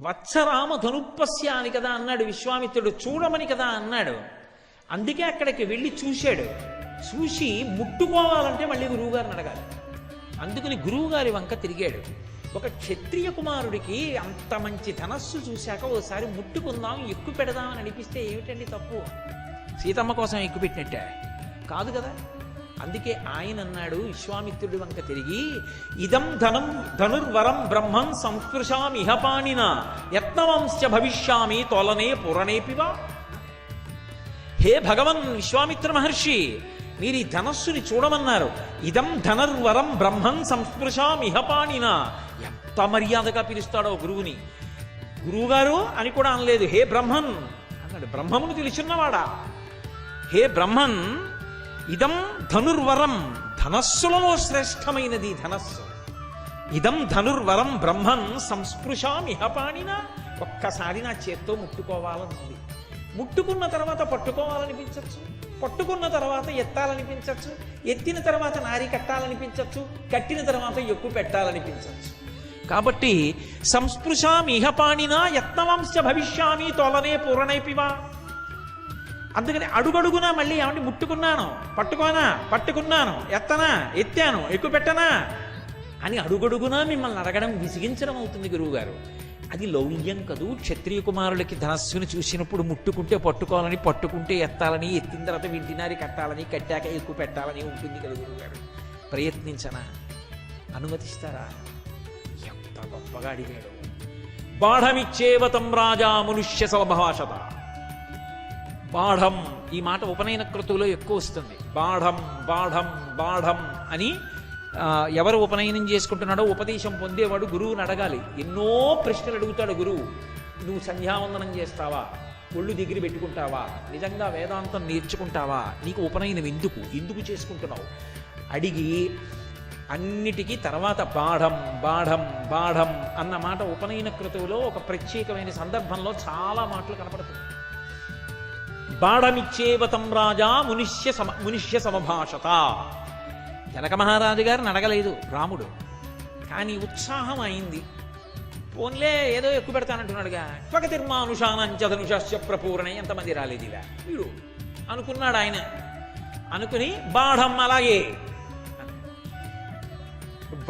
వత్సరామ ధనుప్పస్యాని కదా అన్నాడు విశ్వామిత్రుడు, చూడమని కదా అన్నాడు. అందుకే అక్కడికి వెళ్ళి చూశాడు. చూసి ముట్టుకోవాలంటే మళ్ళీ గురువుగారిని అడగాలి. అందుకని గురువుగారి వంక తిరిగాడు. ఒక క్షత్రియ కుమారుడికి అంత మంచి ధనస్సు చూశాక ఓసారి ముట్టుకుందాం, ఎక్కువ పెడదామని అనిపిస్తే ఏమిటండి తప్పు? సీతమ్మ కోసం ఎక్కువ పెట్టినట్టే కాదు కదా. అందుకే ఆయన అన్నాడు విశ్వామిత్రుడి వంక తిరిగి, ఇదం ధనం ధనుర్వరం బ్రహ్మం సంస్పృశామిహ పాణిన యత్నవంశ భవిష్యామి తోలనే పురణేపివా. హే భగవన్ విశ్వామిత్ర మహర్షి, మీరు ఈ ధనస్సుని చూడమన్నారు. ఇదం ధనుర్వరం బ్రహ్మం సంస్పృశామిహ పాణిన. ఎంత మర్యాదగా పిలుస్తాడో గురువుని. గురువుగారు అని కూడా అనలేదు, హే బ్రహ్మన్ అన్నాడు. బ్రహ్మమును తెలుసున్నవాడా? హే బ్రహ్మన్, ఇదం ధనుర్వరం, ధనస్సులలో శ్రేష్టమైనది ధనస్సు. ఇదం ధనుర్వరం బ్రహ్మన్ సంస్పృశామిహ పాణిన. ఒక్కసారి నా చేత్తో ముట్టుకోవాలనుంది. ముట్టుకున్న తర్వాత పట్టుకోవాలనిపించచ్చు, పట్టుకున్న తర్వాత ఎత్తాలనిపించచ్చు, ఎత్తిన తర్వాత నారి కట్టాలనిపించచ్చు, కట్టిన తర్వాత ఎక్కువ పెట్టాలనిపించచ్చు. కాబట్టి సంస్పృశామిహ పాణిన యత్నవంశ భవిష్యామి తోలనే పూరణేపివా. అందుకని అడుగడుగునా మళ్ళీ ఏమంటే ముట్టుకున్నాను, పట్టుకోనా, పట్టుకున్నాను, ఎత్తనా, ఎత్తాను, ఎక్కువ పెట్టనా అని అడుగడుగునా మిమ్మల్ని అడగడం విసిగించడం అవుతుంది గురువుగారు. అది లౌల్యం కదూ. క్షత్రియ కుమారులకి ధనస్సును చూసినప్పుడు ముట్టుకుంటే పట్టుకోవాలని, పట్టుకుంటే ఎత్తాలని, ఎత్తిన తర్వాత వింటినారి కట్టాలని, కట్టాక ఎక్కువ పెట్టాలని ఉంటుంది కదా గురువుగారు. ప్రయత్నించనా? అనుమతిస్తారా? ఎంత గొప్పగా అడిగాడు. బాఢమిచ్చేవతం రాజా మనుష్య సమభాషత. బాఢం, ఈ మాట ఉపనయన కృతువులో ఎక్కువ వస్తుంది. బాఢం బాఢం బాఢం అని ఎవరు ఉపనయనం చేసుకుంటున్నాడో ఉపదేశం పొందేవాడు గురువుని అడగాలి. ఎన్నో ప్రశ్నలు అడుగుతాడు గురువు. నువ్వు సంధ్యావందనం చేస్తావా? ఒళ్ళు దగ్గర పెట్టుకుంటావా? నిజంగా వేదాంతం నేర్చుకుంటావా? నీకు ఉపనయనం ఎందుకు చేసుకుంటున్నావు అడిగి అన్నిటికీ తర్వాత బాఢం బాఢం బాఢం అన్న మాట ఉపనయన కృతువులో ఒక ప్రత్యేకమైన సందర్భంలో చాలా మాటలు కనపడుతుంది. బాఢమిచ్చేవతం రాజా మునిష్య సమభాషత. జనక మహారాజు గారిని అడగలేదు రాముడు, కానీ ఉత్సాహం అయింది. పోన్లే ఏదో ఎక్కువ పెడతానంటున్నాడుగా. త్వగతిర్మానుషానంచ ధనుషస్య ప్రపూరణే. ఎంతమంది రాలేదు ఇలా వీడు అనుకున్నాడు ఆయన. అనుకుని బాఢం అలాగే.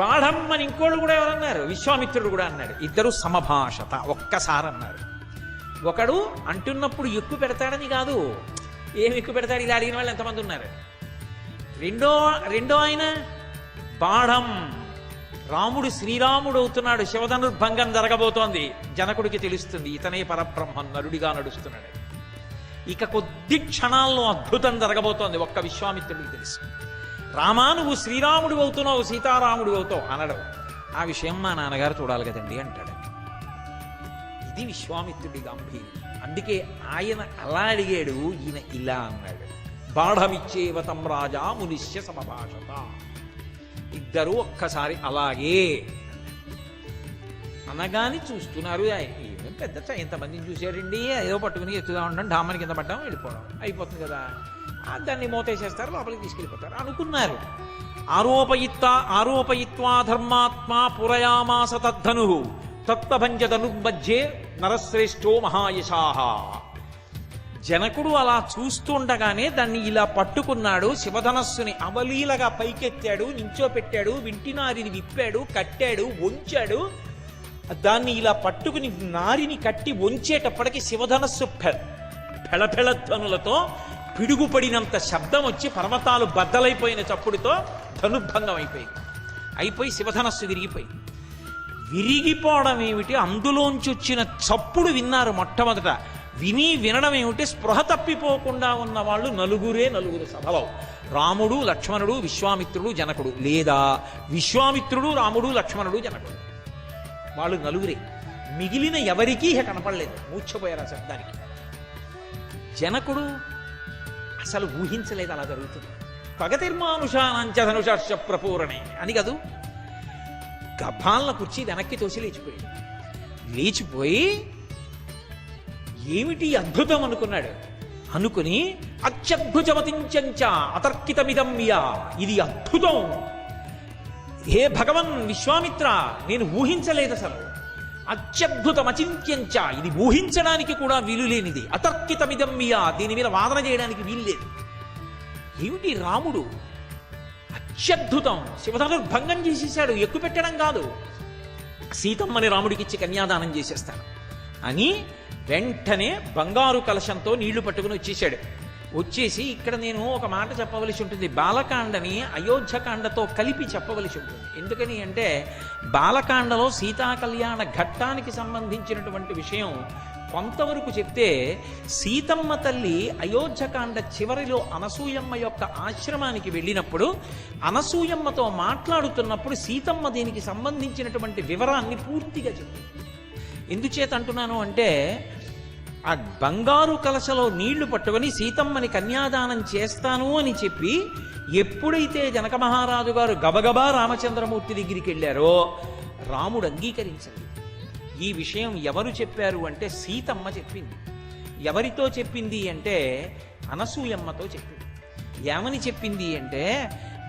బాఢం అని ఇంకోళ్ళు కూడా ఎవరన్నారు? విశ్వామిత్రుడు కూడా అన్నాడు. ఇద్దరు సమభాషత ఒక్కసారి అన్నారు. ఒకడు అంటున్నప్పుడు ఎక్కువ పెడతాడని కాదు, ఏమి ఎక్కువ పెడతాడు ఇలా అడిగిన వాళ్ళు ఎంతమంది ఉన్నారు. రెండో ఆయన బాఢం. రాముడు శ్రీరాముడు అవుతున్నాడు, శివధనుర్భంగం జరగబోతోంది. జనకుడికి తెలుస్తుంది ఇతనే పరబ్రహ్మం, నరుడిగా నడుస్తున్నాడు. ఇక కొద్ది క్షణాల్లో అద్భుతం జరగబోతోంది. ఒక్క విశ్వామిత్రుడికి తెలుసు. రామా నువ్వు శ్రీరాముడు అవుతున్నావు, సీతారాముడు అవుతావు అనడం. ఆ విషయం మా నాన్నగారు చూడాలి కదండి అంటాడు. ఇది విశ్వామిత్రుడి గాంభీర్యం. అందుకే ఆయన అలా అడిగాడు, ఈయన ఇలా అన్నాడు. బాఢమిచ్చేవతం రాజా మునిష్య సమభాషత. ఇద్దరు ఒక్కసారి అలాగే అనగాని చూస్తున్నారు. ఏమేం పెద్ద ఎంతమందిని చూశాడండి, ఏదో పట్టుకుని ఎత్తుగా ఉండడం, డామని కింద పడ్డం, వెళ్ళిపోవడం అయిపోతుంది కదా. దాన్ని మోతేసేస్తారు, లోపలికి తీసుకెళ్ళిపోతారు అనుకున్నారు. ఆరోపయిత్వా ధర్మాత్మా పురయామాస తద్ధను తత్వభంజ ధనుర్మధ్యే నరశ్రేష్ఠో మహాయశాహ. జనకుడు అలా చూస్తుండగానే దాన్ని ఇలా పట్టుకున్నాడు. శివధనస్సుని అవలీలగా పైకెత్తాడు, నించోపెట్టాడు, వింటినారిని విప్పాడు, కట్టాడు, వంచాడు. దాన్ని ఇలా పట్టుకుని నారిని కట్టి వంచేటప్పటికి శివధనస్సు ఫెళఫెళ ధ్వనులతో పిడుగుపడినంత శబ్దం వచ్చి పర్వతాలు బద్దలైపోయిన చప్పుడుతో ధనుర్భంగం అయిపోయి శివధనస్సు విరిగిపోయింది. విరిగిపోవడం ఏమిటి, అందులోంచి వచ్చిన చప్పుడు విన్నారు మొట్టమొదట. వినడం ఏమిటి, స్పృహ తప్పిపోకుండా ఉన్న వాళ్ళు నలుగురు సభలో. రాముడు, లక్ష్మణుడు, విశ్వామిత్రుడు, జనకుడు. లేదా విశ్వామిత్రుడు, రాముడు, లక్ష్మణుడు, జనకుడు. వాళ్ళు నలుగురే. మిగిలిన ఎవరికీ కనపడలేదు. మూర్ఛపోయారు ఆ శబ్దానికి. జనకుడు అసలు ఊహించలేదు అలా జరుగుతుంది. త్వగతిర్మానుషానంచ ధనుషస్య ప్రపూరణే అని కదూ. గభాలన కుర్చీ వెనక్కి తోసి లేచిపోయి ఏమిటి అద్భుతం అనుకున్నాడు. అనుకుని అత్యద్భుతమతించంచ అతర్కితమిదం యా. ఇది అద్భుతం. హే భగవన్ విశ్వామిత్ర, నేను ఊహించలేదు అసలు. అత్యద్భుతం అచింత్యంచ, ఇది ఊహించడానికి కూడా వీలు లేనిది. అతర్కితమిదం మియా, దీని మీద వాదన చేయడానికి వీలు లేదు. ఏమిటి రాముడు అత్యద్భుతం, శివధనుర్భంగం చేసేసాడు, ఎక్కుపెట్టడం కాదు, సీతమ్మని రాముడికిచ్చి కన్యాదానం చేసేస్తాను అని వెంటనే బంగారు కలశంతో నీళ్లు పట్టుకుని వచ్చేసాడు. వచ్చేసి ఇక్కడ నేను ఒక మాట చెప్పవలసి ఉంటుంది, బాలకాండని అయోధ్యకాండతో కలిపి చెప్పవలసి ఉంటుంది. ఎందుకని అంటే బాలకాండలో సీతా కళ్యాణ ఘట్టానికి సంబంధించినటువంటి విషయం కొంతవరకు చెప్తే, సీతమ్మ తల్లి అయోధ్యకాండ చివరిలో అనసూయమ్మ యొక్క ఆశ్రమానికి వెళ్ళినప్పుడు అనసూయమ్మతో మాట్లాడుతున్నప్పుడు సీతమ్మ దీనికి సంబంధించినటువంటి వివరాన్ని పూర్తిగా చెప్పింది. ఎందుచేత అంటున్నాను అంటే, ఆ బంగారు కలశలో నీళ్లు పట్టుకొని సీతమ్మని కన్యాదానం చేస్తాను అని చెప్పి ఎప్పుడైతే జనక మహారాజు గారు గబగబా రామచంద్రమూర్తి దగ్గరికి వెళ్ళారో రాముడు అంగీకరించలేదు. ఈ విషయం ఎవరు చెప్పారు అంటే సీతమ్మ చెప్పింది. ఎవరితో చెప్పింది అంటే అనసూయమ్మతో చెప్పింది. ఏమని చెప్పింది అంటే,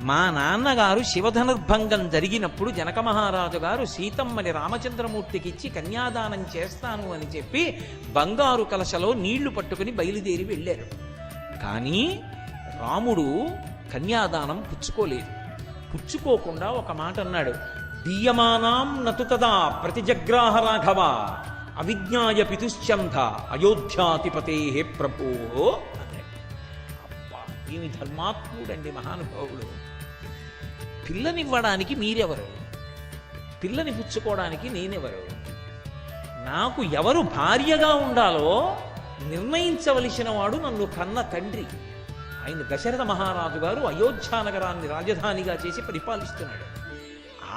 మా నాన్నగారు శివధనుర్భంగం జరిగినప్పుడు జనక మహారాజు గారు సీతమ్మని రామచంద్రమూర్తికి ఇచ్చి కన్యాదానం చేస్తాను అని చెప్పి బంగారు కలశలో నీళ్లు పట్టుకుని బయలుదేరి వెళ్ళారు. కానీ రాముడు కన్యాదానం పుచ్చుకోలేదు. పుచ్చుకోకుండా ఒక మాట అన్నాడు, దీయమానాం నతు తదా ప్రతిజగ్రాహ రాఘవ అవిజ్ఞాయ పితుశ్చంధ అయోధ్యాధిపతే ప్రభో అన్నాడు. అబ్బా, ఏమి ధర్మాత్ముడండి మహానుభావుడు. పిల్లనివ్వడానికి మీరెవరు, పిల్లని పుచ్చుకోవడానికి నేనెవరు, నాకు ఎవరు భార్యగా ఉండాలో నిర్ణయించవలసిన వాడు నన్ను కన్న తండ్రి. ఆయన దశరథ మహారాజు గారు అయోధ్యా నగరాన్ని రాజధానిగా చేసి పరిపాలిస్తున్నాడు.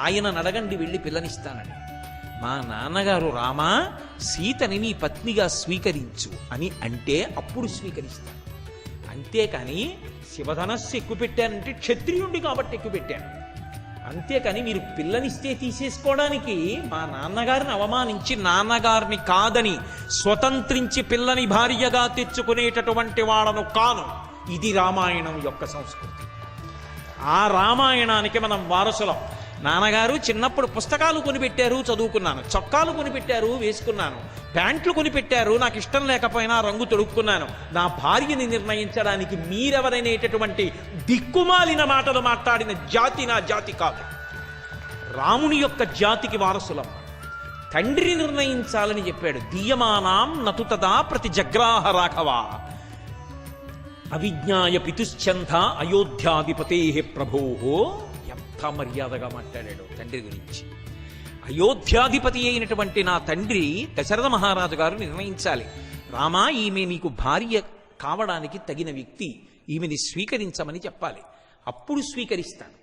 ఆయన నడగండి వెళ్ళి పిల్లనిస్తానని. మా నాన్నగారు రామా సీతని నీ పత్నిగా స్వీకరించు అని అంటే అప్పుడు స్వీకరిస్తాను. అంతేకాని శివధనస్సు ఎక్కుపెట్టానంటే క్షత్రియుడి కాబట్టి ఎక్కుపెట్టాను. అంతేకాని మీరు పిల్లనిస్తే తీసేసుకోవడానికి మా నాన్నగారిని అవమానించి నాన్నగారిని కాదని స్వతంత్రించి పిల్లని భార్యగా తెచ్చుకునేటటువంటి వాడను కాను. ఇది రామాయణం యొక్క సంస్కృతి. ఆ రామాయణానికి మనం వారసులం. నాన్నగారు చిన్నప్పుడు పుస్తకాలు కొనిపెట్టారు, చదువుకున్నాను, చొక్కాలు కొనిపెట్టారు, వేసుకున్నాను, ప్యాంట్లు కొనిపెట్టారు, నాకు ఇష్టం లేకపోయినా రంగు తొడుక్కున్నాను. నా భార్యని నిర్ణయించడానికి మీరెవరనేటటువంటి దిక్కుమాలిన మాటలు మాట్లాడిన జాతి నా జాతి కాదు. రాముని యొక్క జాతికి వారసులం. తండ్రి నిర్ణయించాలని చెప్పాడు. దీయమానాం నతుతదా ప్రతి జగ్రాహ రాఘవ అవిజ్ఞాయ పితుశ్చంధ అయోధ్యాధిపతే ప్రభో. ఎంత మర్యాదగా మాట్లాడాడు తండ్రి గురించి. అయోధ్యాధిపతి అయినటువంటి నా తండ్రి దశరథ మహారాజు గారు నిర్ణయించాలి, రామా ఈమె నీకు భార్య కావడానికి తగిన వ్యక్తి, ఈమెని స్వీకరించమని చెప్పాలి. అప్పుడు స్వీకరిస్తాను.